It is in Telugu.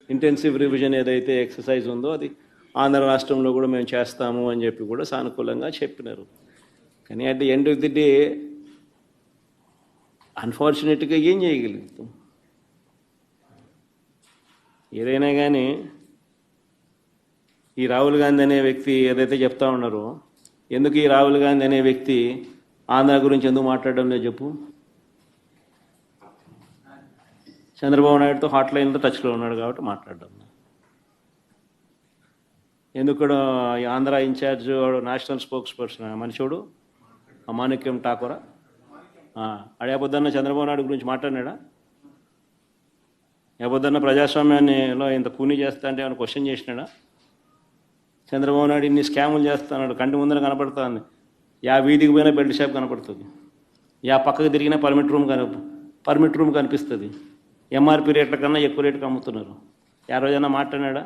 ఇంటెన్సివ్ రివిజన్ ఏదైతే ఎక్సర్సైజ్ ఉందో అది ఆంధ్ర రాష్ట్రంలో కూడా మేము చేస్తాము అని చెప్పి కూడా సానుకూలంగా చెప్పినారు. కానీ at the end of the day అన్ఫార్చునేట్గా ఏం చేయగలుగుతాం? ఏదైనా కానీ ఈ రాహుల్ గాంధీ అనే వ్యక్తి ఏదైతే చెప్తా ఉన్నారో, ఎందుకు ఈ రాహుల్ గాంధీ అనే వ్యక్తి ఆంధ్ర గురించి ఎందుకు మాట్లాడడం లేదు చెప్పు? చంద్రబాబు నాయుడుతో హాట్లైన్లో టచ్లో ఉన్నాడు కాబట్టి మాట్లాడడం. ఎందుకు Andhra incharge national spokesperson మనిషోడు మాణిక్యం ఠాకూరా అడేపొద్దన్న చంద్రబాబు నాయుడు గురించి మాట్లాడినాడా? ఏపొద్దన్న ప్రజాస్వామ్యాన్నిలో ఇంత కూనీ చేస్తా అంటే ఏమైనా క్వశ్చన్ చేసినాడా? చంద్రబాబు నాయుడు ఇన్ని స్కాములు చేస్తున్నాడు, కంటి ముందర కనపడుతుంది. యా వీధికి పోయినా బెల్ట్ షాప్ కనపడుతుంది, యా పక్కకు తిరిగినా పర్మిట్ రూమ్ కనిపిస్తుంది. ఎంఆర్పి రేట్ల కన్నా ఎక్కువ రేటుకి అమ్ముతున్నారు. ఆ రోజైనా మాట్లాడినాడా?